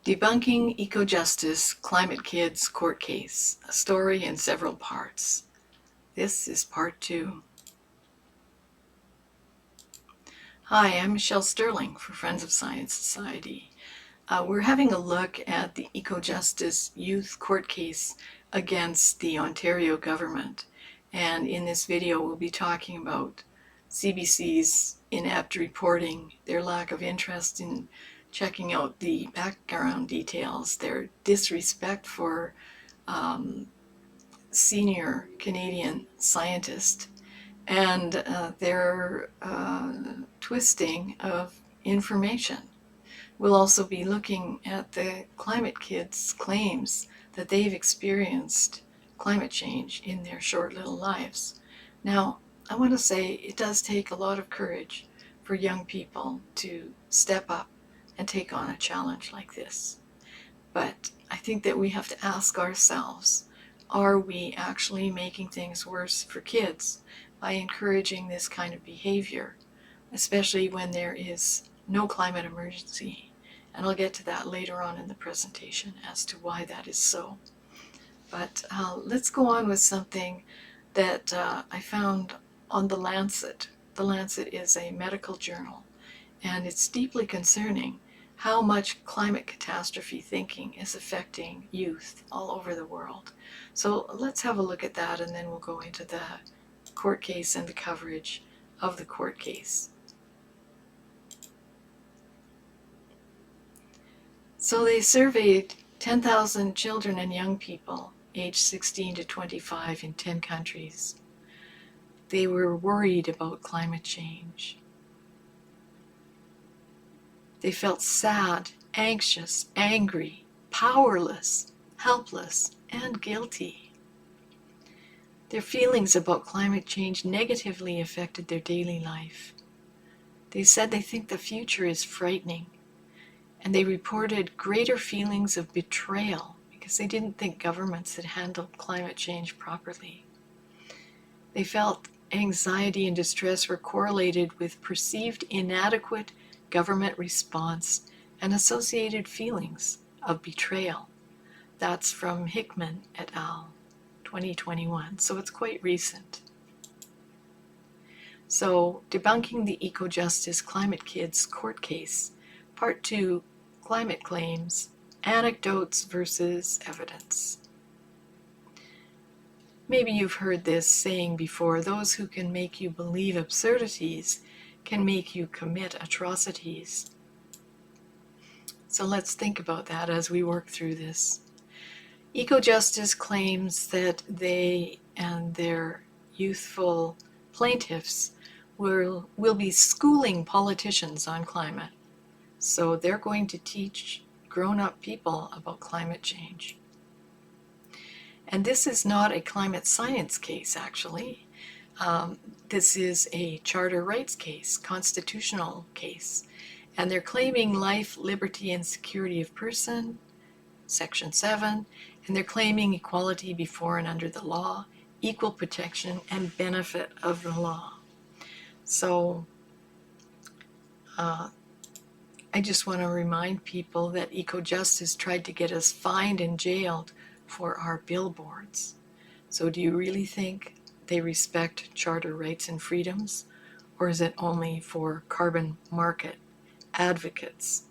Debunking Ecojustice Climate Kids Court Case, a story in several parts. This is part 2. Hi, I'm Michelle Sterling for Friends of Science Society. We're having a look at the Ecojustice Youth Court Case against the Ontario government. And in this video, we'll be talking about CBC's inept reporting, their lack of interest in checking out the background details, their disrespect for senior Canadian scientists, and their twisting of information. We'll also be looking at the climate kids' claims that they've experienced climate change in their short little lives. Now, I want to say it does take a lot of courage for young people to step up and take on a challenge like this. But I think that we have to ask ourselves, are we actually making things worse for kids by encouraging this kind of behavior, especially when there is no climate emergency? And I'll get to that later on in the presentation as to why that is so. But let's go on with something that I found on The Lancet. The Lancet is a medical journal, and it's deeply concerning how much climate catastrophe thinking is affecting youth all over the world. So let's have a look at that, and then we'll go into the court case and the coverage of the court case. So they surveyed 10,000 children and young people aged 16 to 25 in 10 countries. They were worried about climate change. They felt sad, anxious, angry, powerless, helpless, and guilty. Their feelings about climate change negatively affected their daily life. They said they think the future is frightening, and they reported greater feelings of betrayal because they didn't think governments had handled climate change properly. They felt anxiety and distress were correlated with perceived inadequate government response and associated feelings of betrayal. That's from Hickman et al., 2021, so it's quite recent. So, Debunking the Ecojustice Climate Kids Court Case, Part 2, Climate Claims, Anecdotes versus Evidence. Maybe you've heard this saying before, those who can make you believe absurdities can make you commit atrocities. So let's think about that as we work through this. Ecojustice claims that they and their youthful plaintiffs will be schooling politicians on climate. So they're going to teach grown-up people about climate change. And this is not a climate science case, actually. This is a charter rights case, constitutional case. And they're claiming life, liberty, and security of person, Section 7, and they're claiming equality before and under the law, equal protection, and benefit of the law. So I just want to remind people that Ecojustice tried to get us fined and jailed for our billboards. So do you really think they respect charter rights and freedoms, or is it only for carbon market advocates?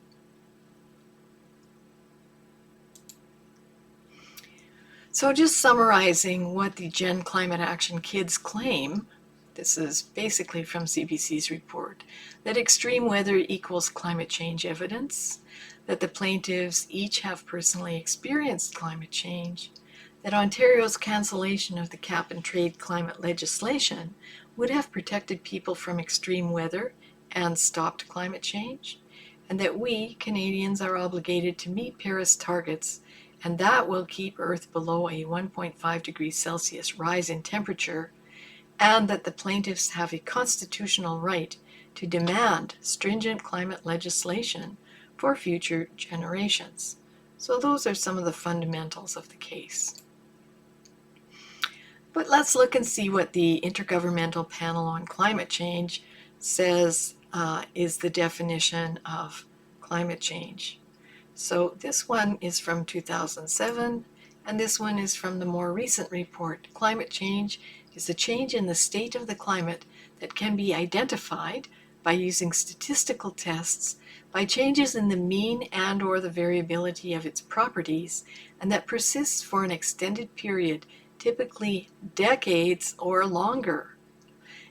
So just summarizing what the Gen Climate Action kids claim, this is basically from CBC's report, that extreme weather equals climate change evidence, that the plaintiffs each have personally experienced climate change, that Ontario's cancellation of the cap-and-trade climate legislation would have protected people from extreme weather and stopped climate change, and that we, Canadians, are obligated to meet Paris targets, and that will keep Earth below a 1.5 degrees Celsius rise in temperature, and that the plaintiffs have a constitutional right to demand stringent climate legislation for future generations. So those are some of the fundamentals of the case. But let's look and see what the Intergovernmental Panel on Climate Change says is the definition of climate change. So this one is from 2007, and this one is from the more recent report. Climate change is a change in the state of the climate that can be identified by using statistical tests by changes in the mean and or the variability of its properties, and that persists for an extended period, typically decades or longer.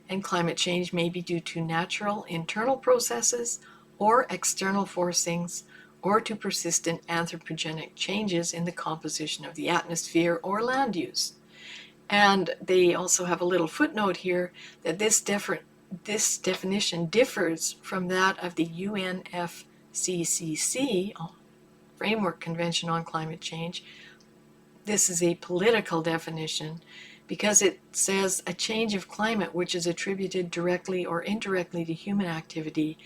And climate change may be due to natural internal processes or external forcings, or to persistent anthropogenic changes in the composition of the atmosphere or land use. And they also have a little footnote here that this definition differs from that of the UNFCCC, Framework Convention on Climate Change. This is a political definition because it says a change of climate which is attributed directly or indirectly to human activity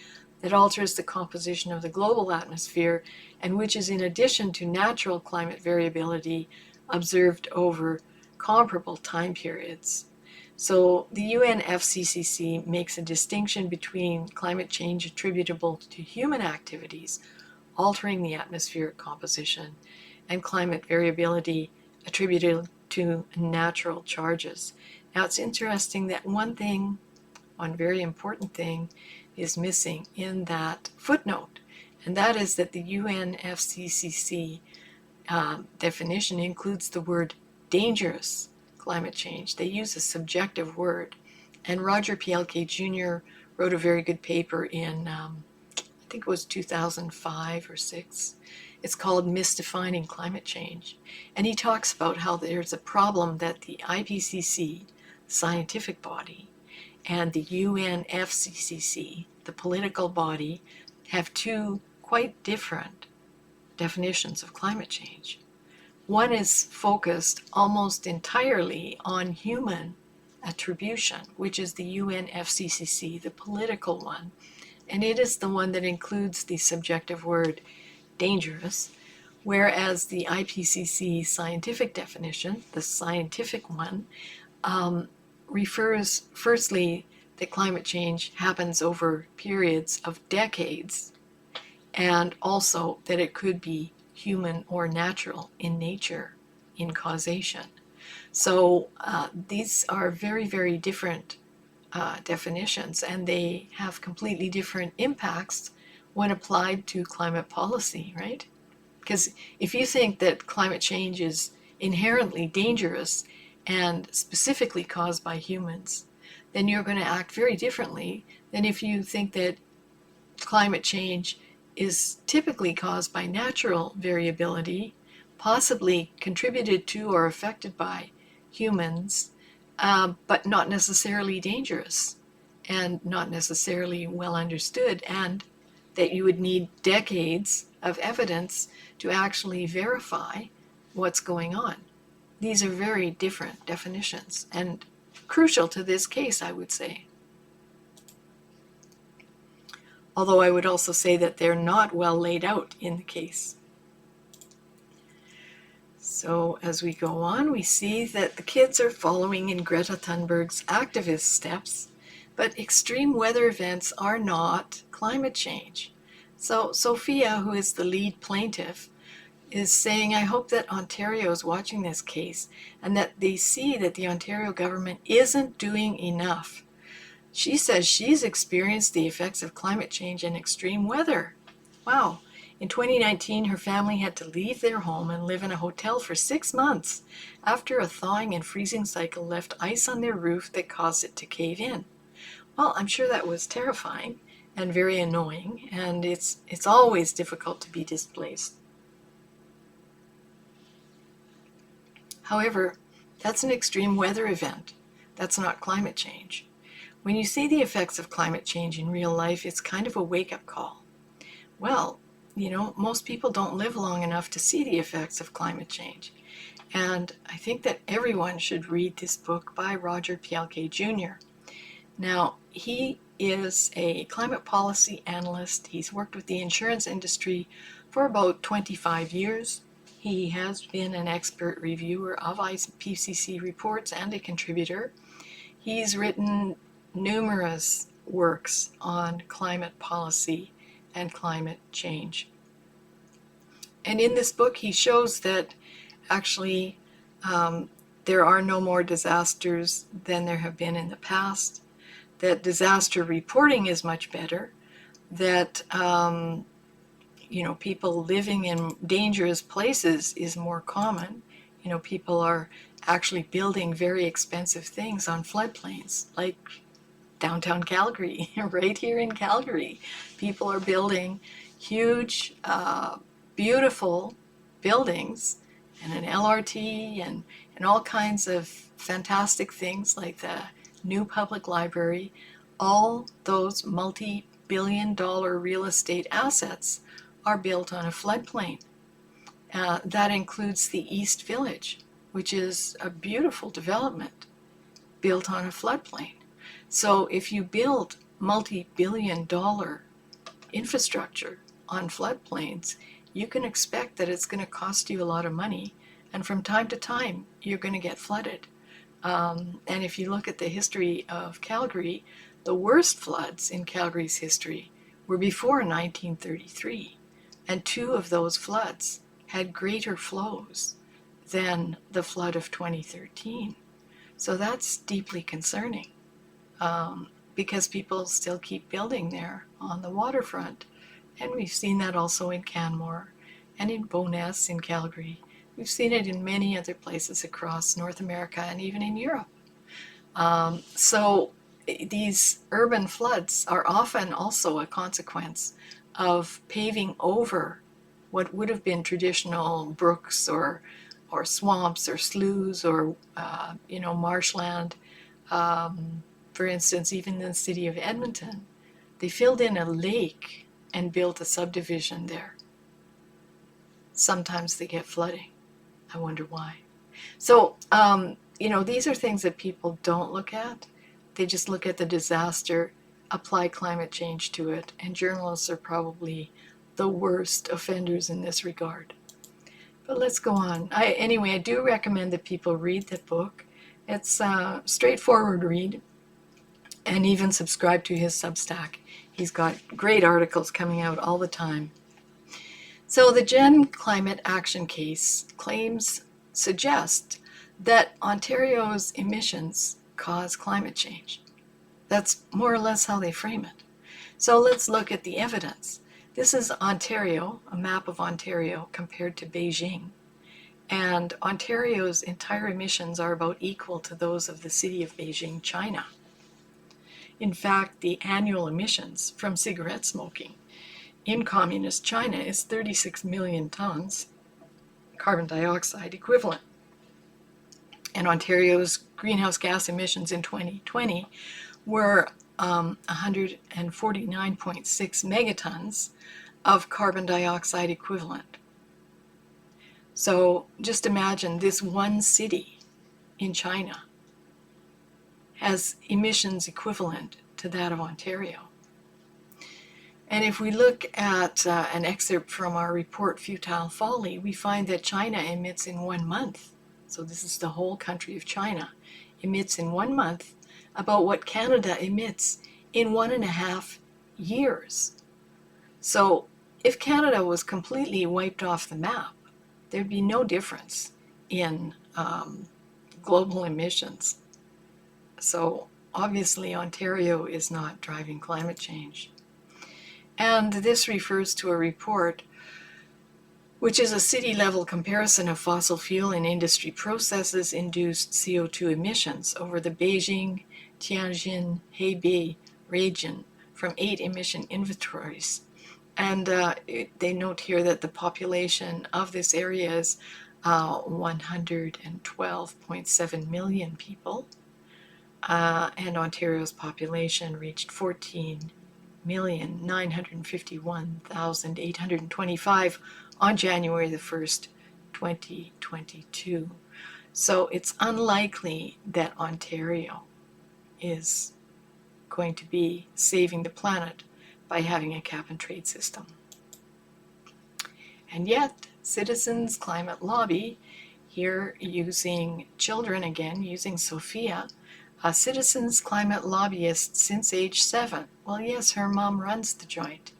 that alters the composition of the global atmosphere and which is in addition to natural climate variability observed over comparable time periods. So the UNFCCC makes a distinction between climate change attributable to human activities altering the atmospheric composition and climate variability attributed to natural charges. Now it's interesting that one very important thing is missing in that footnote, and that is that the UNFCCC definition includes the word dangerous climate change. They use a subjective word, and Roger Pielke Jr. wrote a very good paper in I think it was 2005 or 6. It's called Misdefining Climate Change. And he talks about how there's a problem that the IPCC, the scientific body, and the UNFCCC, the political body, have two quite different definitions of climate change. One is focused almost entirely on human attribution, which is the UNFCCC, the political one. And it is the one that includes the subjective word dangerous, whereas the IPCC scientific definition, the scientific one, refers firstly that climate change happens over periods of decades, and also that it could be human or natural in nature, in causation. So these are very, very different definitions, and they have completely different impacts when applied to climate policy, right? Because if you think that climate change is inherently dangerous and specifically caused by humans, then you're going to act very differently than if you think that climate change is typically caused by natural variability, possibly contributed to or affected by humans, but not necessarily dangerous and not necessarily well understood, and that you would need decades of evidence to actually verify what's going on. These are very different definitions and crucial to this case, I would say. Although I would also say that they're not well laid out in the case. So as we go on, we see that the kids are following in Greta Thunberg's activist steps, but extreme weather events are not climate change. So Sophia, who is the lead plaintiff, is saying, I hope that Ontario is watching this case and that they see that the Ontario government isn't doing enough. She says she's experienced the effects of climate change and extreme weather. Wow. In 2019, her family had to leave their home and live in a hotel for 6 months after a thawing and freezing cycle left ice on their roof that caused it to cave in. Well, I'm sure that was terrifying and very annoying, and it's always difficult to be displaced. However, that's an extreme weather event. That's not climate change. When you see the effects of climate change in real life, it's kind of a wake-up call. Well, most people don't live long enough to see the effects of climate change. And I think that everyone should read this book by Roger Pielke Jr. Now, he is a climate policy analyst. He's worked with the insurance industry for about 25 years. He has been an expert reviewer of IPCC reports and a contributor. He's written numerous works on climate policy and climate change. And in this book, he shows that actually there are no more disasters than there have been in the past, that disaster reporting is much better, that people living in dangerous places is more common. People are actually building very expensive things on floodplains, like downtown Calgary, right here in Calgary. People are building huge, beautiful buildings and an LRT and all kinds of fantastic things like the new public library. All those multi-billion-dollar real estate assets are built on a floodplain. That includes the East Village, which is a beautiful development built on a floodplain. So if you build multi-billion-dollar infrastructure on floodplains, you can expect that it's going to cost you a lot of money, and from time to time you're going to get flooded. And if you look at the history of Calgary, the worst floods in Calgary's history were before 1933, and 2 of those floods had greater flows than the flood of 2013. So that's deeply concerning, because people still keep building there on the waterfront. And we've seen that also in Canmore and in Bowness in Calgary. We've seen it in many other places across North America and even in Europe. So these urban floods are often also a consequence of paving over what would have been traditional brooks or swamps or sloughs or marshland. For instance, even in the city of Edmonton, they filled in a lake and built a subdivision there. Sometimes they get flooding. I wonder why. So, these are things that people don't look at. They just look at the disaster, apply climate change to it, and journalists are probably the worst offenders in this regard. But let's go on. I do recommend that people read the book. It's a straightforward read, and even subscribe to his Substack. He's got great articles coming out all the time. So the Gen Climate Action Case claims suggest that Ontario's emissions cause climate change. That's more or less how they frame it. So let's look at the evidence. This is Ontario, a map of Ontario compared to Beijing. And Ontario's entire emissions are about equal to those of the city of Beijing, China. In fact, the annual emissions from cigarette smoking in communist China is 36 million tons carbon dioxide equivalent. And Ontario's greenhouse gas emissions in 2020 were 149.6 megatons of carbon dioxide equivalent. So just imagine this one city in China has emissions equivalent to that of Ontario. And if we look at an excerpt from our report, Futile Folly, we find that China emits in 1 month, so this is the whole country of China, emits in 1 month about what Canada emits in 1.5 years. So if Canada was completely wiped off the map, there'd be no difference in global emissions. So obviously Ontario is not driving climate change. And this refers to a report which is a city-level comparison of fossil fuel and industry processes induced CO2 emissions over the Beijing, Tianjin, Hebei region from 8 emission inventories. And they note here that the population of this area is 112.7 million people, and Ontario's population reached 14,951,825 on January the 1st, 2022. So it's unlikely that Ontario is going to be saving the planet by having a cap-and-trade system. And yet, Citizens Climate Lobby, here using children again, using Sophia, a citizens climate lobbyist since age 7. Well, yes, her mom runs the joint.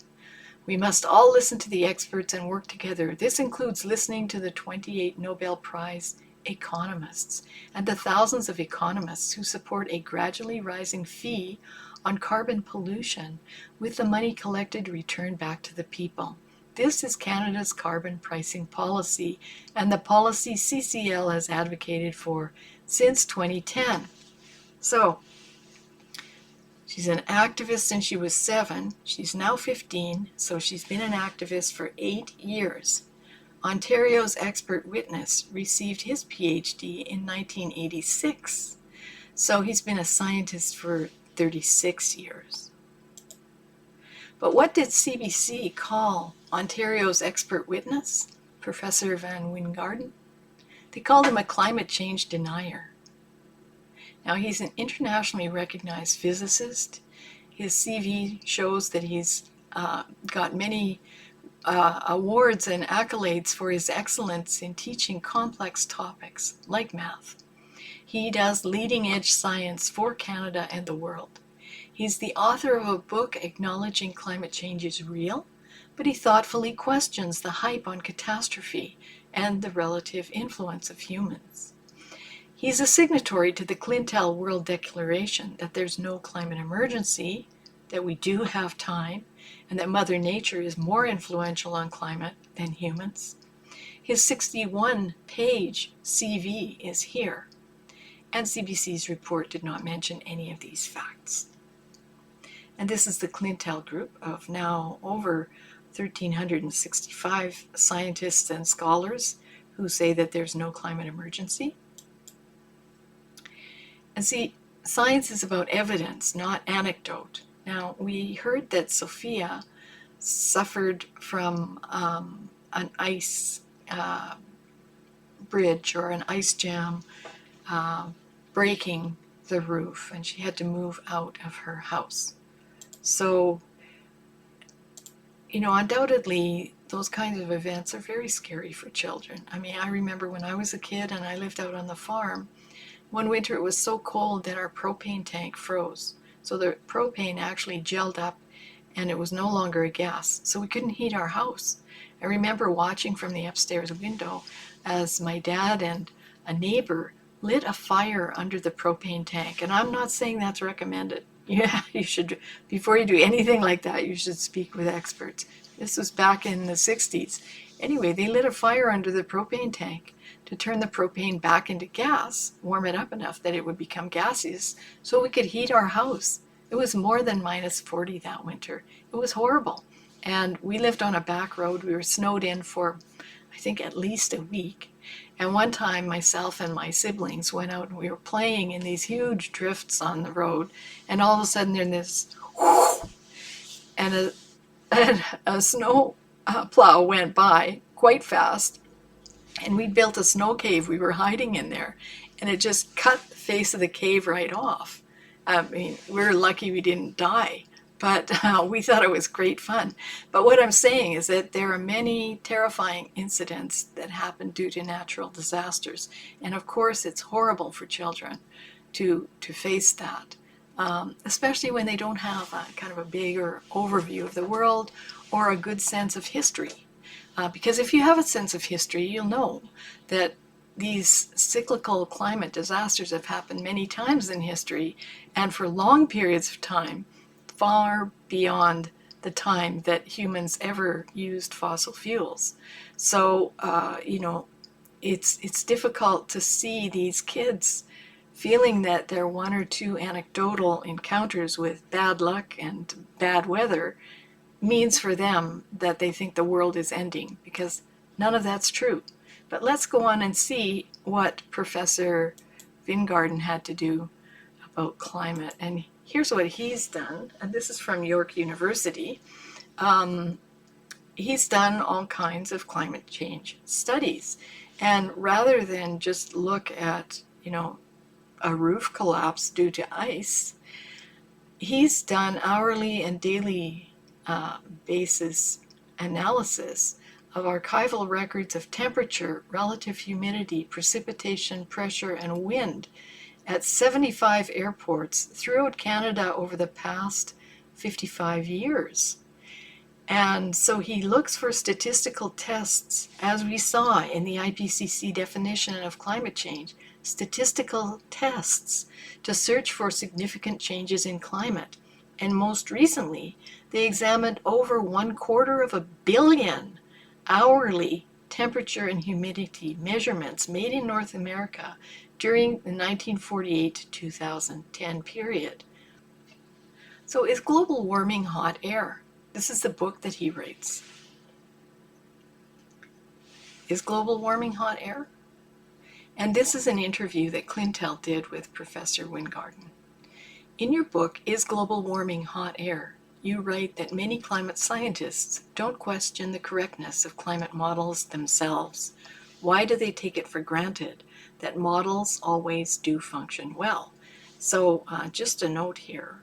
We must all listen to the experts and work together. This includes listening to the 28 Nobel Prize economists and the thousands of economists who support a gradually rising fee on carbon pollution, with the money collected returned back to the people. This is Canada's carbon pricing policy, and the policy CCL has advocated for since 2010. So, she's an activist since she was 7. She's now 15, so she's been an activist for 8 years. Ontario's expert witness received his PhD in 1986, so he's been a scientist for 36 years. But what did CBC call Ontario's expert witness, Professor Van Wijngaarden? They called him a climate change denier. Now, he's an internationally recognized physicist. His CV shows that he's got many awards and accolades for his excellence in teaching complex topics like math. He does leading-edge science for Canada and the world. He's the author of a book acknowledging climate change is real, but he thoughtfully questions the hype on catastrophe and the relative influence of humans. He's a signatory to the Clintel World Declaration that there's no climate emergency, that we do have time, and that Mother Nature is more influential on climate than humans. His 61-page CV is here, and CBC's report did not mention any of these facts. And this is the Clintel group of now over 1,365 scientists and scholars who say that there's no climate emergency. And see, science is about evidence, not anecdote. Now, we heard that Sophia suffered from an ice bridge or an ice jam breaking the roof, and she had to move out of her house. So, undoubtedly, those kinds of events are very scary for children. I mean, I remember when I was a kid and I lived out on the farm, one winter it was so cold that our propane tank froze. So the propane actually gelled up and it was no longer a gas. So we couldn't heat our house. I remember watching from the upstairs window as my dad and a neighbor lit a fire under the propane tank. And I'm not saying that's recommended. Yeah, you should, before you do anything like that, you should speak with experts. This was back in the 60s. Anyway, they lit a fire under the propane tank to turn the propane back into gas, warm it up enough that it would become gaseous so we could heat our house. It was more than minus 40 that winter. It was horrible. And we lived on a back road. We were snowed in for, I think, at least a week. And one time, myself and my siblings went out and we were playing in these huge drifts on the road. And all of a sudden, there's this whoosh, and a snow plow went by quite fast. And we built a snow cave. We were hiding in there. And it just cut the face of the cave right off. I mean, we're lucky we didn't die. But we thought it was great fun. But what I'm saying is that there are many terrifying incidents that happen due to natural disasters. And of course, it's horrible for children to face that, especially when they don't have a kind of a bigger overview of the world or a good sense of history. Because if you have a sense of history, you'll know that these cyclical climate disasters have happened many times in history and for long periods of time, far beyond the time that humans ever used fossil fuels. So, it's difficult to see these kids feeling that their one or two anecdotal encounters with bad luck and bad weather means for them that they think the world is ending, because none of that's true. But let's go on and see what Professor Wijngaarden had to do about climate. And here's what he's done, and this is from York University. He's done all kinds of climate change studies. And rather than just look at, a roof collapse due to ice, he's done hourly and daily basis analysis of archival records of temperature, relative humidity, precipitation, pressure, and wind at 75 airports throughout Canada over the past 55 years. And so he looks for statistical tests, as we saw in the IPCC definition of climate change, statistical tests to search for significant changes in climate. And most recently, they examined over 1/4 billion hourly temperature and humidity measurements made in North America during the 1948 to 2010 period. So is global warming hot air? This is the book that he writes. Is global warming hot air? And this is an interview that Clintel did with Professor Wingarden. In your book, Is Global Warming Hot Air?, you write that many climate scientists don't question the correctness of climate models themselves. Why do they take it for granted that models always do function well? So just a note here.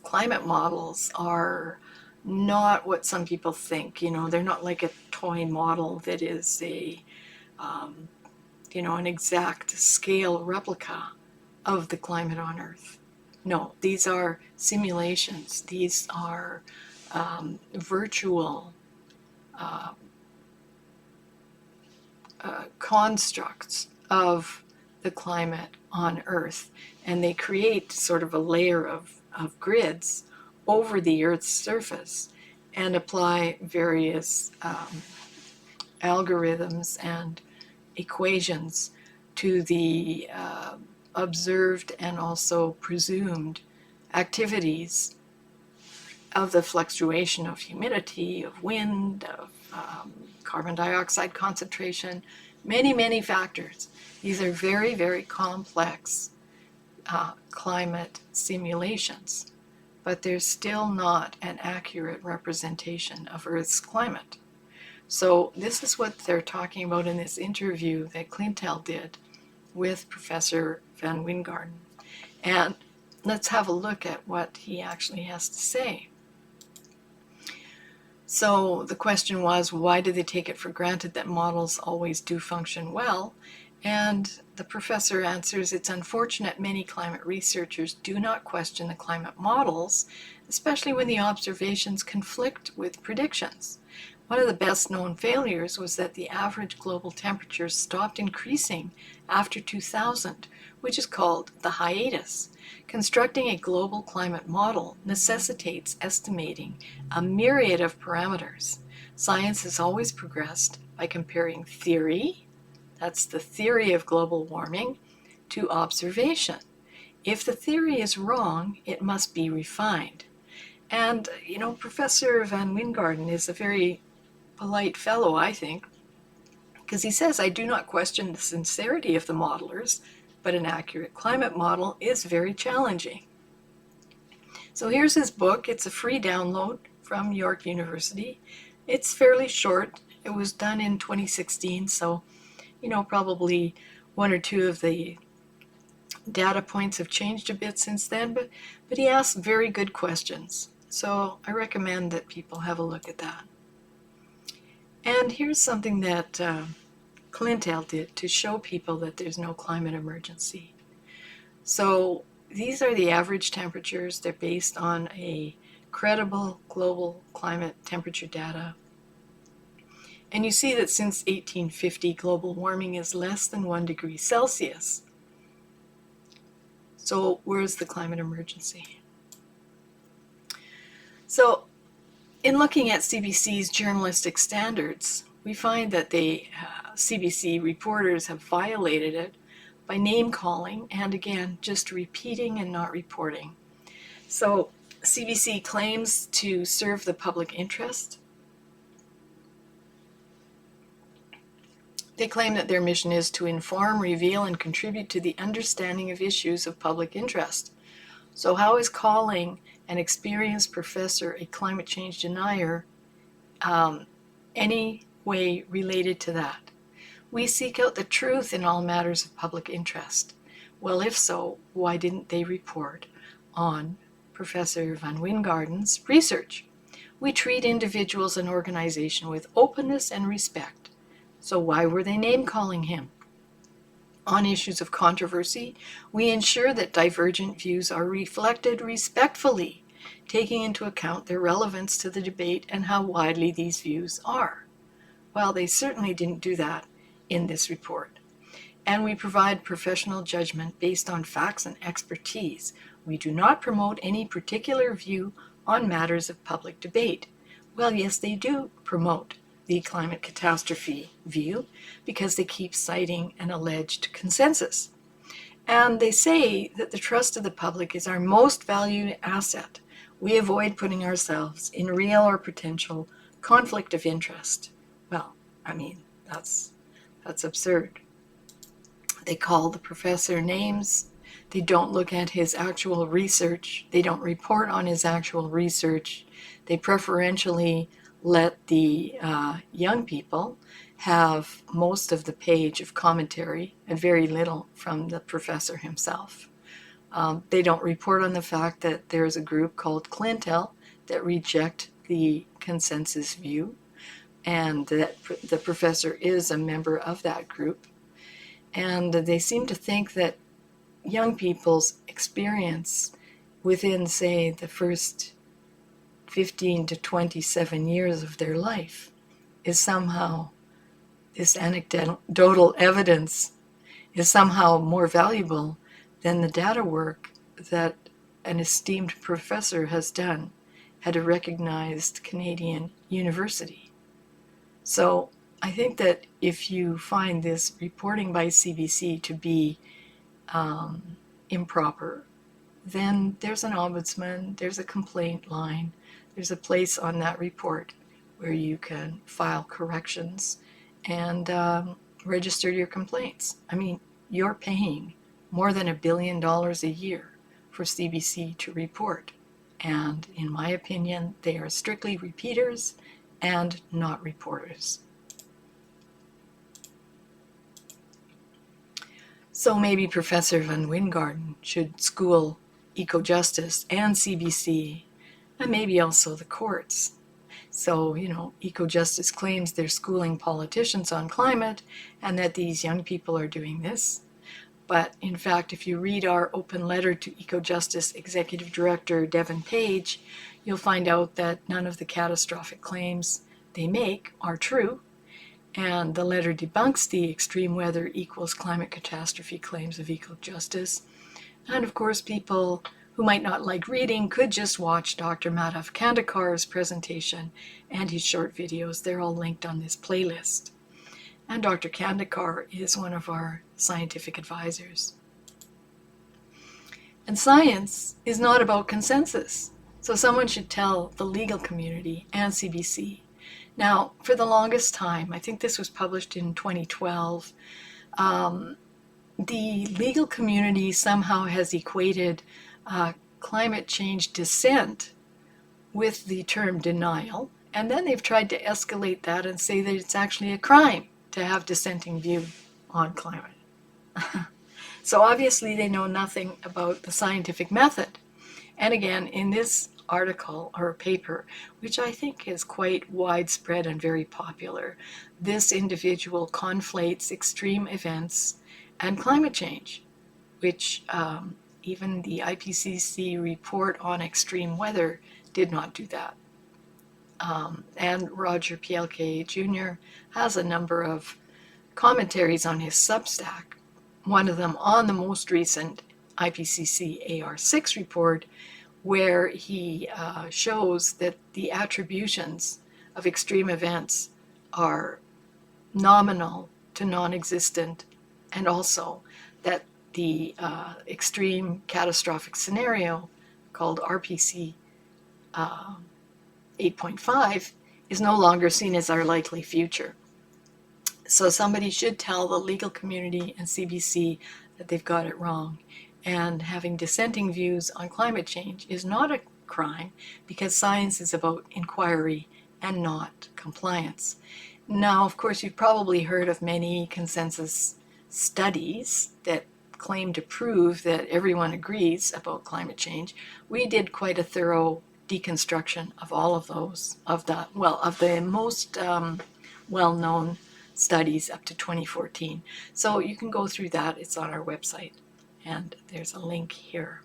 Climate models are not what some people think. They're not like a toy model that is an exact scale replica of the climate on Earth. No, these are simulations. These are virtual constructs of the climate on Earth, and they create sort of a layer of grids over the Earth's surface and apply various algorithms and equations to the observed and also presumed activities of the fluctuation of humidity, of wind, of carbon dioxide concentration, many factors. These are very, very complex climate simulations, but they're still not an accurate representation of Earth's climate. So this is what they're talking about in this interview that Clintel did with Professor Van Wingarden. And let's have a look at what he actually has to say. So the question was, why do they take it for granted that models always do function well? And the professor answers, it's unfortunate many climate researchers do not question the climate models, especially when the observations conflict with predictions. One of the best known failures was that the average global temperature stopped increasing after 2000, which is called the hiatus. Constructing a global climate model necessitates estimating a myriad of parameters. Science has always progressed by comparing theory, that's the theory of global warming, to observation. If the theory is wrong, it must be refined. And, Professor Van Wingarden is a very polite fellow, I think, because he says, I do not question the sincerity of the modelers, but an accurate climate model is very challenging. So here's his book. It's a free download from York University. It's fairly short. It was done in 2016, so, probably one or two of the data points have changed a bit since then, but he asks very good questions. So I recommend that people have a look at that. And here's something that Clintel did to show people that there's no climate emergency. So these are the average temperatures. They're based on a credible global climate temperature data. And you see that since 1850, global warming is less than 1 degree Celsius. So where's the climate emergency? So in looking at CBC's journalistic standards, we find that the CBC reporters have violated it by name calling and, again, just repeating and not reporting. So CBC claims to serve the public interest. They claim that their mission is to inform, reveal, and contribute to the understanding of issues of public interest. So how is calling an experienced professor a climate change denier any way related to that? We seek out the truth in all matters of public interest. Well, if so, why didn't they report on Professor Van Wingarden's research? We treat individuals and organizations with openness and respect. So why were they name-calling him? On issues of controversy, we ensure that divergent views are reflected respectfully, taking into account their relevance to the debate and how widely these views are. Well, they certainly didn't do that in this report. And we provide professional judgment based on facts and expertise. We do not promote any particular view on matters of public debate. Well, yes, they do promote the climate catastrophe view because they keep citing an alleged consensus. And they say that the trust of the public is our most valued asset. We avoid putting ourselves in real or potential conflict of interest. Well, I mean, that's absurd. They call the professor names. They don't look at his actual research. They don't report on his actual research. They preferentially let the young people have most of the page of commentary and very little from the professor himself. They don't report on the fact that there's a group called Clintel that reject the consensus view, and that the professor is a member of that group. And they seem to think that young people's experience within, say, the first 15 to 27 years of their life is somehow, this anecdotal evidence is somehow more valuable than the data work that an esteemed professor has done at a recognized Canadian university. So I think that if you find this reporting by CBC to be improper, then there's an ombudsman, there's a complaint line, there's a place on that report where you can file corrections and register your complaints. I mean, you're paying more than $1 billion a year for CBC to report. And in my opinion, they are strictly repeaters and not reporters. So maybe Professor Van Wijngaarden should school Ecojustice and CBC, and maybe also the courts. So, Ecojustice claims they're schooling politicians on climate and that these young people are doing this. But in fact, if you read our open letter to Ecojustice Executive Director Devin Page, you'll find out that none of the catastrophic claims they make are true. And the letter debunks the extreme weather equals climate catastrophe claims of Ecojustice. And of course, people who might not like reading could just watch Dr. Madhav Kandakar's presentation and his short videos. They're all linked on this playlist. And Dr. Kandakar is one of our scientific advisors. And science is not about consensus. So someone should tell the legal community and CBC. Now, for the longest time, I think this was published in 2012, the legal community somehow has equated climate change dissent with the term denial, and then they've tried to escalate that and say that it's actually a crime to have dissenting view on climate. So obviously they know nothing about the scientific method. And again, in this article or paper, which I think is quite widespread and very popular, this individual conflates extreme events and climate change, which even the IPCC report on extreme weather did not do that. And Roger Pielke Jr. has a number of commentaries on his Substack, one of them on the most recent IPCC AR6 report, where he shows that the attributions of extreme events are nominal to non-existent, and also that the extreme catastrophic scenario called RPC 8.5 is no longer seen as our likely future. So somebody should tell the legal community and CBC that they've got it wrong. And having dissenting views on climate change is not a crime, because science is about inquiry and not compliance. Now, of course, you've probably heard of many consensus studies that claim to prove that everyone agrees about climate change. We did quite a thorough deconstruction of all of those, of the most well-known studies up to 2014. So you can go through that. It's on our website, and there's a link here.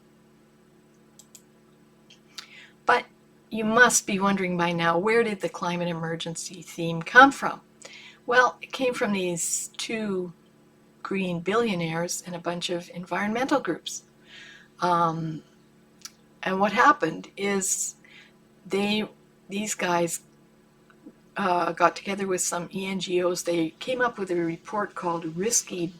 But you must be wondering by now, where did the climate emergency theme come from? Well, it came from these two green billionaires and a bunch of environmental groups. And what happened is these guys got together with some ENGOs. They came up with a report called Risky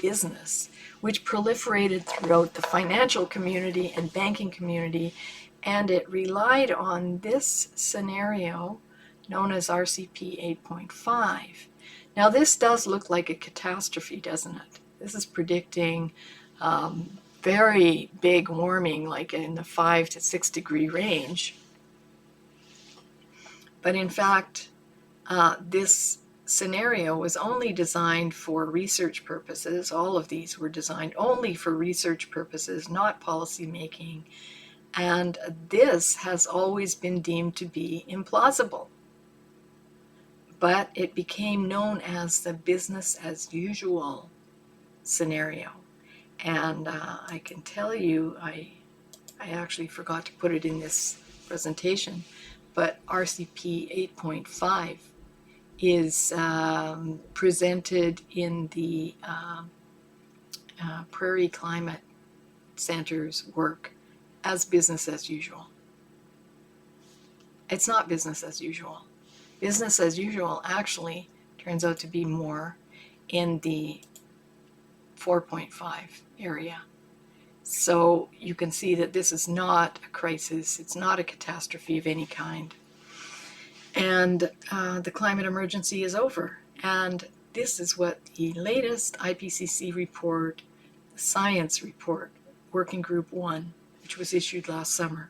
Business, which proliferated throughout the financial community and banking community, and it relied on this scenario known as RCP 8.5. Now, this does look like a catastrophe, doesn't it? This is predicting very big warming, like in the 5 to 6 degree range. But in fact, this scenario was only designed for research purposes. All of these were designed only for research purposes, not policy making. And this has always been deemed to be implausible. But it became known as the business as usual scenario. And I can tell you, I actually forgot to put it in this presentation, but RCP 8.5 is presented in the Prairie Climate Center's work as business as usual. It's not business as usual. Business as usual actually turns out to be more in the 4.5 area. So you can see that this is not a crisis. It's not a catastrophe of any kind. And the climate emergency is over. And this is what the latest IPCC report, the science report, Working Group 1, which was issued last summer,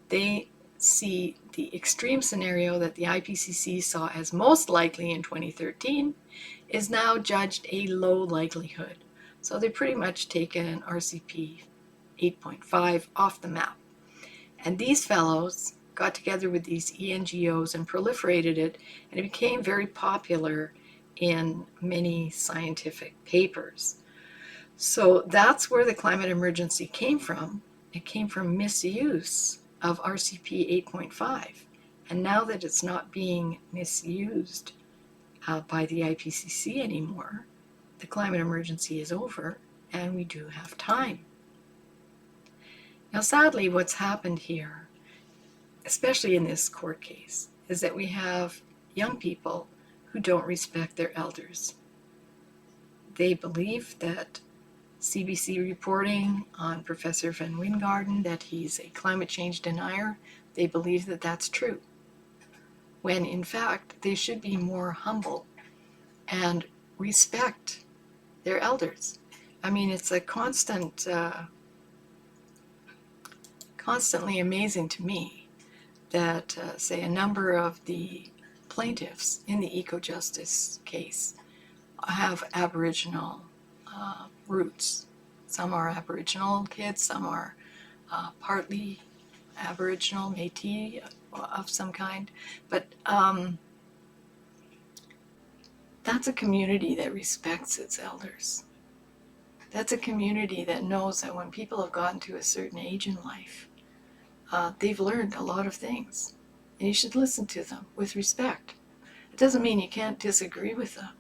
they see the extreme scenario that the IPCC saw as most likely in 2013 is now judged a low likelihood. So they pretty much taken RCP 8.5 off the map. And these fellows got together with these ENGOs and proliferated it, and it became very popular in many scientific papers. So that's where the climate emergency came from. It came from misuse of RCP 8.5. And now that it's not being misused by the IPCC anymore, the climate emergency is over and we do have time. Now, sadly, what's happened here, especially in this court case, is that we have young people who don't respect their elders. They believe that CBC reporting on Professor Van Wijngaarden, that he's a climate change denier, they believe that that's true, when in fact they should be more humble and respect their elders. I mean, it's a constantly amazing to me that, say, a number of the plaintiffs in the Ecojustice case have Aboriginal roots. Some are Aboriginal kids, some are partly Aboriginal, Métis of some kind, but that's a community that respects its elders. That's a community that knows that when people have gotten to a certain age in life, they've learned a lot of things, and you should listen to them with respect. It doesn't mean you can't disagree with them,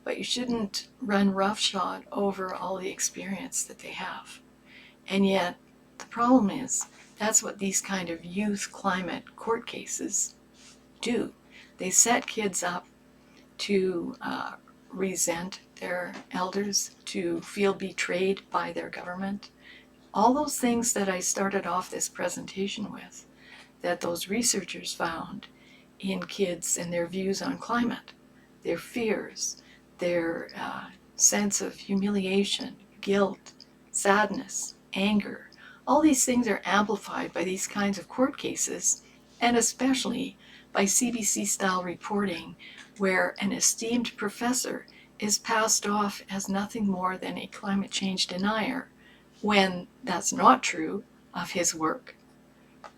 but you shouldn't run roughshod over all the experience that they have. And yet, the problem is, that's what these kind of youth climate court cases do. They set kids up to resent their elders, to feel betrayed by their government. All those things that I started off this presentation with, that those researchers found in kids and their views on climate, their fears, their sense of humiliation, guilt, sadness, anger, all these things are amplified by these kinds of court cases, and especially by CBC-style reporting, where an esteemed professor is passed off as nothing more than a climate change denier, when that's not true of his work,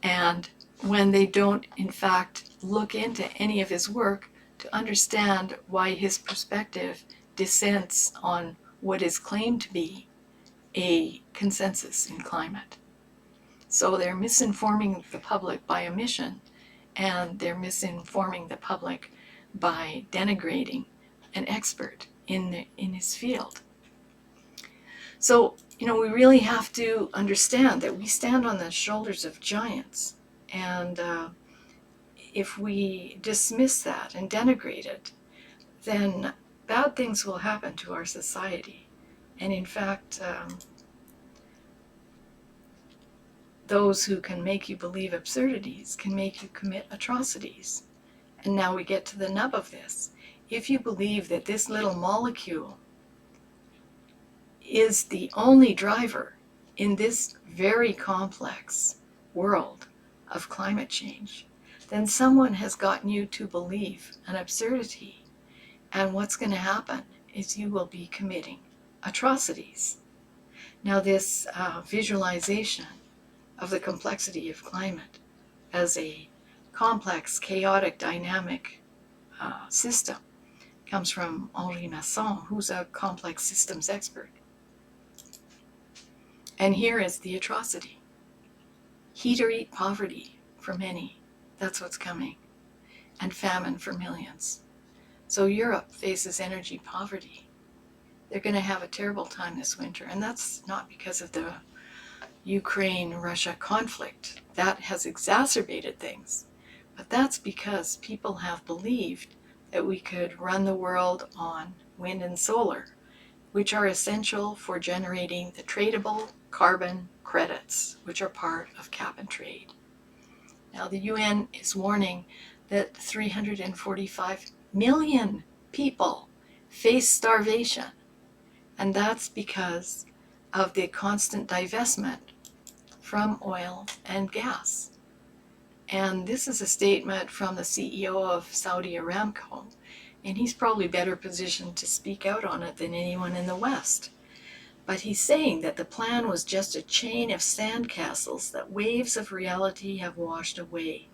and when they don't, in fact, look into any of his work to understand why his perspective dissents on what is claimed to be a consensus in climate. So they're misinforming the public by omission, and they're misinforming the public by denigrating an expert in his field. So, we really have to understand that we stand on the shoulders of giants, and if we dismiss that and denigrate it, then bad things will happen to our society. And in fact, those who can make you believe absurdities can make you commit atrocities. And now we get to the nub of this. If you believe that this little molecule is the only driver in this very complex world of climate change, then someone has gotten you to believe an absurdity. And what's going to happen is you will be committing atrocities. Now, this visualization of the complexity of climate as a complex, chaotic, dynamic system comes from Henri Masson, who's a complex systems expert. And here is the atrocity. Heat or eat poverty for many. That's what's coming. And famine for millions. So Europe faces energy poverty. They're going to have a terrible time this winter. And that's not because of the Ukraine-Russia conflict. That has exacerbated things. But that's because people have believed that we could run the world on wind and solar, which are essential for generating the tradable carbon credits, which are part of cap and trade. Now, the UN is warning that 345 million people face starvation, and that's because of the constant divestment from oil and gas. And this is a statement from the CEO of Saudi Aramco, and he's probably better positioned to speak out on it than anyone in the West. But he's saying that the plan was just a chain of sandcastles that waves of reality have washed away.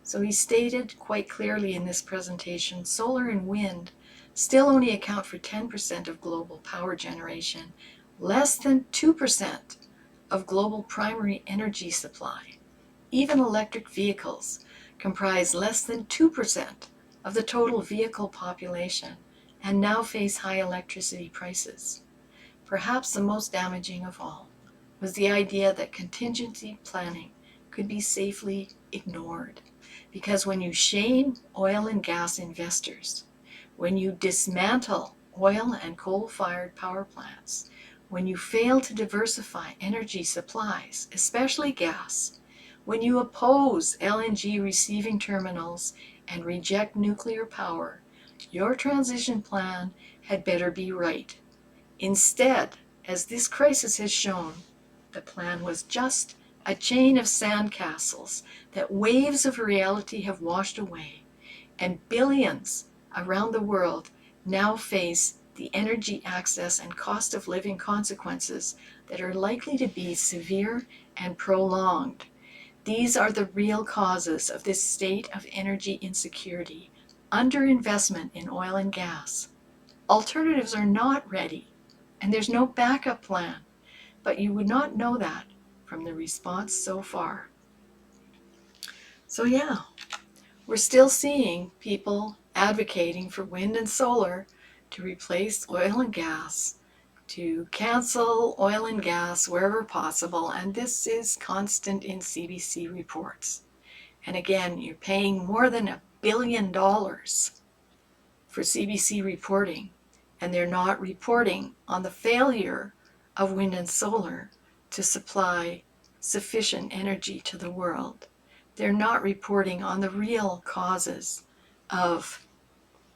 So he stated quite clearly in this presentation, solar and wind still only account for 10% of global power generation, less than 2% of global primary energy supply. Even electric vehicles comprise less than 2% of the total vehicle population and now face high electricity prices. Perhaps the most damaging of all was the idea that contingency planning could be safely ignored. Because when you shame oil and gas investors, when you dismantle oil and coal-fired power plants, when you fail to diversify energy supplies, especially gas, when you oppose LNG receiving terminals and reject nuclear power, your transition plan had better be right. Instead, as this crisis has shown, the plan was just a chain of sandcastles that waves of reality have washed away, and billions around the world now face the energy access and cost of living consequences that are likely to be severe and prolonged. These are the real causes of this state of energy insecurity, underinvestment in oil and gas. Alternatives are not ready, and there's no backup plan, but you would not know that from the response so far. So yeah, we're still seeing people advocating for wind and solar to replace oil and gas, to cancel oil and gas wherever possible, and this is constant in CBC reports. And again, you're paying more than $1 billion for CBC reporting, and they're not reporting on the failure of wind and solar to supply sufficient energy to the world. They're not reporting on the real causes of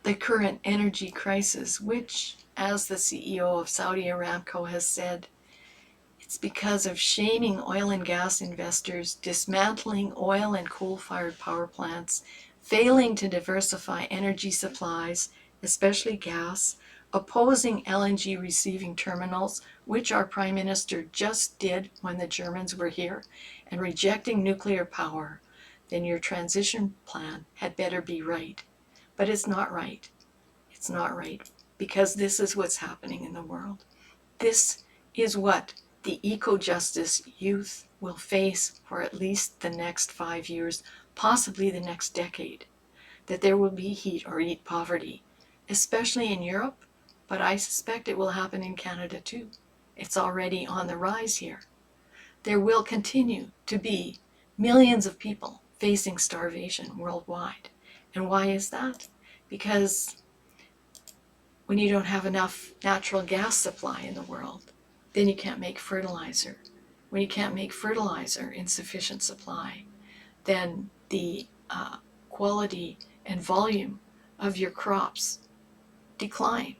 the current energy crisis, which, as the CEO of Saudi Aramco has said, it's because of shaming oil and gas investors, dismantling oil and coal-fired power plants, failing to diversify energy supplies, especially gas, opposing LNG receiving terminals, which our Prime Minister just did when the Germans were here, and rejecting nuclear power, then your transition plan had better be right. But it's not right. It's not right, because this is what's happening in the world. This is what the eco-justice youth will face for at least the next 5 years, possibly the next decade. That there will be heat or heat poverty, especially in Europe, but I suspect it will happen in Canada too. It's already on the rise here. There will continue to be millions of people facing starvation worldwide. And why is that? Because when you don't have enough natural gas supply in the world, then you can't make fertilizer. When you can't make fertilizer in sufficient supply, then the quality and volume of your crops decline.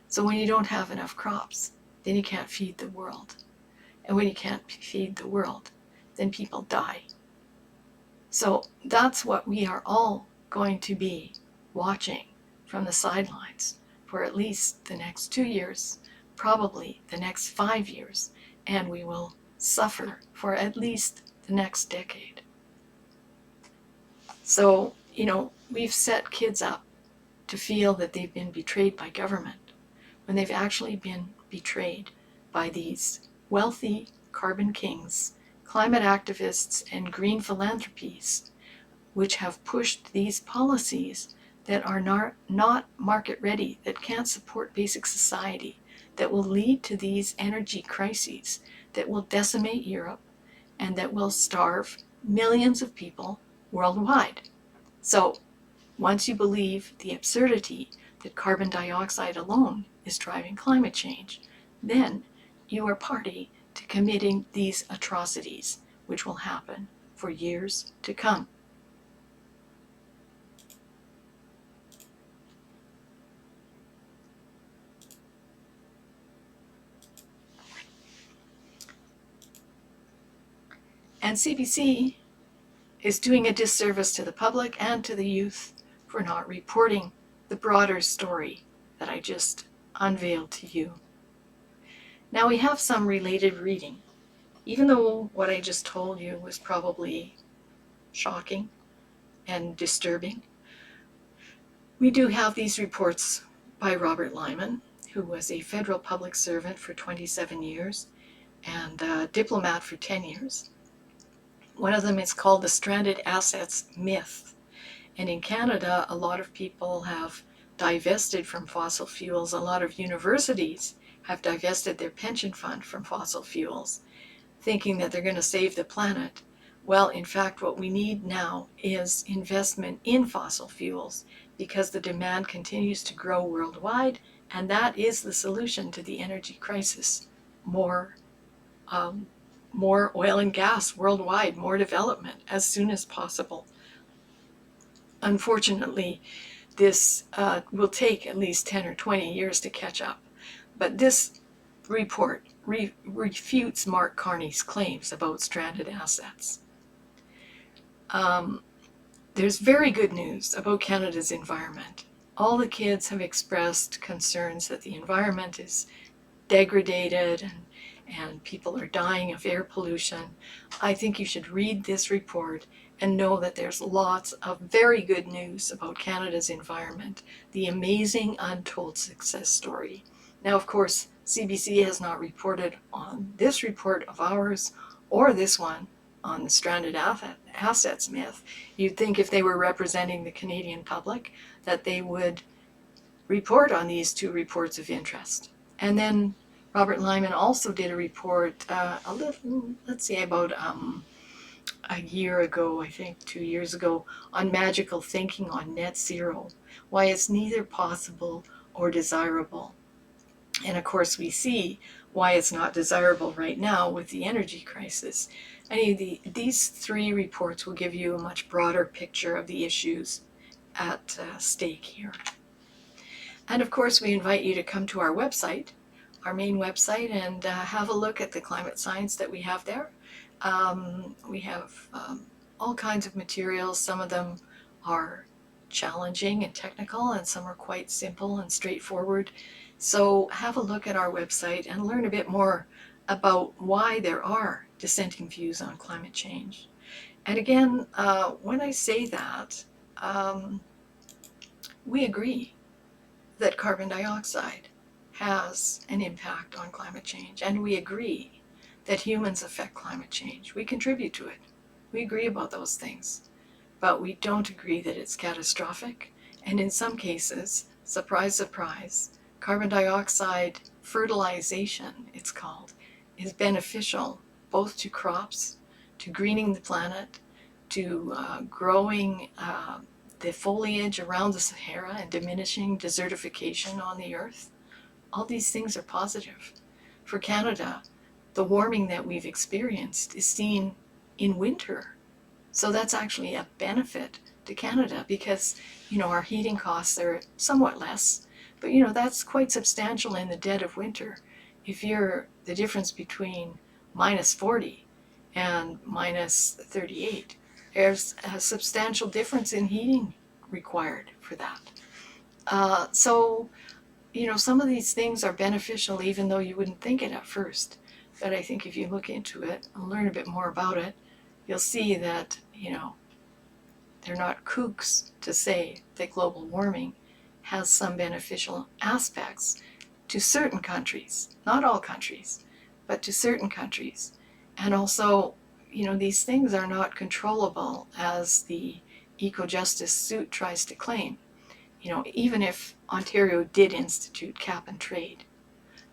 So when you don't have enough crops, then you can't feed the world. And when you can't feed the world, then people die. So that's what we are all going to be watching from the sidelines for at least the next 2 years, probably the next 5 years, and we will suffer for at least the next decade. So, we've set kids up to feel that they've been betrayed by government when they've actually been betrayed by these wealthy carbon kings, climate activists, and green philanthropies, which have pushed these policies that are not market ready, that can't support basic society, that will lead to these energy crises, that will decimate Europe, and that will starve millions of people worldwide. So once you believe the absurdity that carbon dioxide alone is driving climate change, then you are party to committing these atrocities, which will happen for years to come. And CBC is doing a disservice to the public and to the youth for not reporting the broader story that I just unveiled to you. Now we have some related reading. Even though what I just told you was probably shocking and disturbing, we do have these reports by Robert Lyman, who was a federal public servant for 27 years and a diplomat for 10 years. One of them is called the stranded assets myth. And in Canada, a lot of people have divested from fossil fuels. A lot of universities have divested their pension fund from fossil fuels, thinking that they're going to save the planet. Well, in fact, what we need now is investment in fossil fuels, because the demand continues to grow worldwide, and that is the solution to the energy crisis. More oil and gas worldwide, more development as soon as possible. Unfortunately, this will take at least 10 or 20 years to catch up. But this report refutes Mark Carney's claims about stranded assets. There's very good news about Canada's environment. All the kids have expressed concerns that the environment is degraded and people are dying of air pollution. I think you should read this report and know that there's lots of very good news about Canada's environment, the amazing untold success story. Now, of course, CBC has not reported on this report of ours or this one on the stranded assets myth. You'd think if they were representing the Canadian public that they would report on these two reports of interest. And then Robert Lyman also did a report about a year ago, I think 2 years ago, on magical thinking on net zero, why it's neither possible or desirable. And of course we see why it's not desirable right now with the energy crisis. These three reports will give you a much broader picture of the issues at stake here. And of course we invite you to come to our website, our main website, and have a look at the climate science that we have there. We have all kinds of materials. Some of them are challenging and technical, and some are quite simple and straightforward. So have a look at our website and learn a bit more about why there are dissenting views on climate change. And again, when I say that, We agree that carbon dioxide has an impact on climate change, and we agree that humans affect climate change. We contribute to it. We agree about those things, but we don't agree that it's catastrophic. And in some cases, surprise, surprise, carbon dioxide fertilization, it's called, is beneficial both to crops, to greening the planet, to growing the foliage around the Sahara and diminishing desertification on the earth. All these things are positive. For Canada, the warming that we've experienced is seen in winter. So that's actually a benefit to Canada because, our heating costs are somewhat less, but that's quite substantial in the dead of winter. If you're the difference between -40 and -38, there's a substantial difference in heating required for that. So, some of these things are beneficial even though you wouldn't think it at first. But I think if you look into it and learn a bit more about it, you'll see that, they're not kooks to say that global warming has some beneficial aspects to certain countries, not all countries, but to certain countries. And also, these things are not controllable as the Ecojustice suit tries to claim. Even if Ontario did institute cap and trade,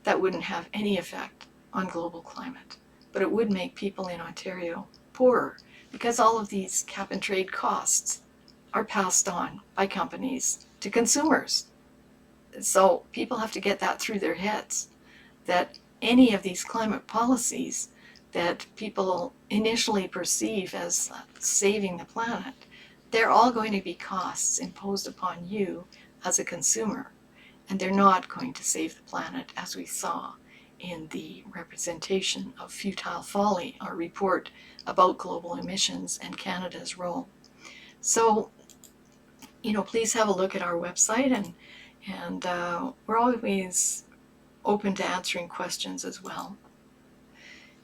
that wouldn't have any effect on global climate. But it would make people in Ontario poorer because all of these cap and trade costs are passed on by companies to consumers. So people have to get that through their heads, that any of these climate policies that people initially perceive as saving the planet, they're all going to be costs imposed upon you as a consumer. And they're not going to save the planet, as we saw in the representation of Futile Folly, our report about global emissions and Canada's role. So, please have a look at our website, and we're always open to answering questions as well.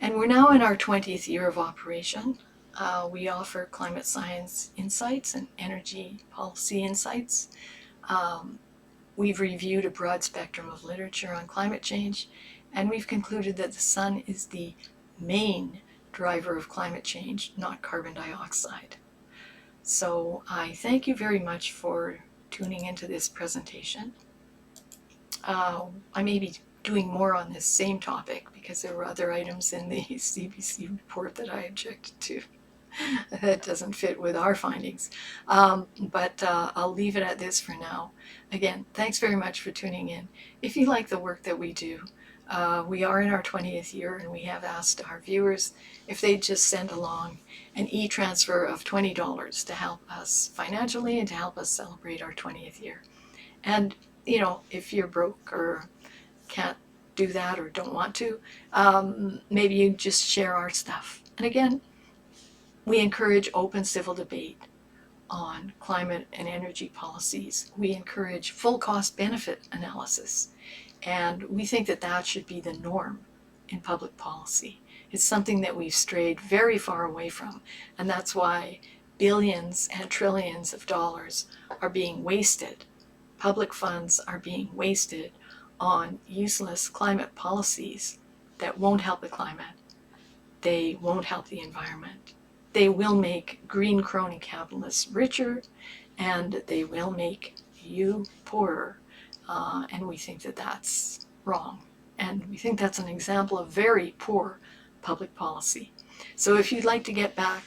And we're now in our 20th year of operation. We offer climate science insights and energy policy insights. We've reviewed a broad spectrum of literature on climate change, and we've concluded that the sun is the main driver of climate change, not carbon dioxide. So I thank you very much for tuning into this presentation. I may be doing more on this same topic because there were other items in the CBC report that I objected to that doesn't fit with our findings. But I'll leave it at this for now. Again, thanks very much for tuning in. If you like the work that we do, we are in our 20th year, and we have asked our viewers if they'd just send along an e-transfer of $20 to help us financially and to help us celebrate our 20th year. And, if you're broke or can't do that or don't want to, maybe you just share our stuff. And again, we encourage open civil debate on climate and energy policies. We encourage full cost benefit analysis. And we think that that should be the norm in public policy. It's something that we've strayed very far away from. And that's why billions and trillions of dollars are being wasted. Public funds are being wasted on useless climate policies that won't help the climate. They won't help the environment. They will make green crony capitalists richer, and they will make you poorer. And we think that that's wrong. And we think that's an example of very poor public policy. So if you'd like to get back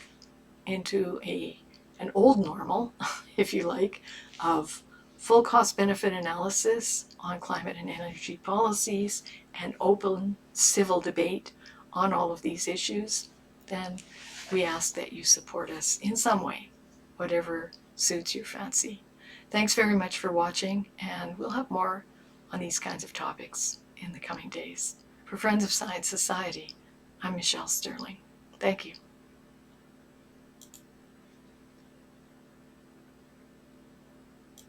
into an old normal, if you like, of full cost benefit analysis on climate and energy policies and open civil debate on all of these issues, then we ask that you support us in some way, whatever suits your fancy. Thanks very much for watching, and we'll have more on these kinds of topics in the coming days. For Friends of Science Society, I'm Michelle Sterling. Thank you.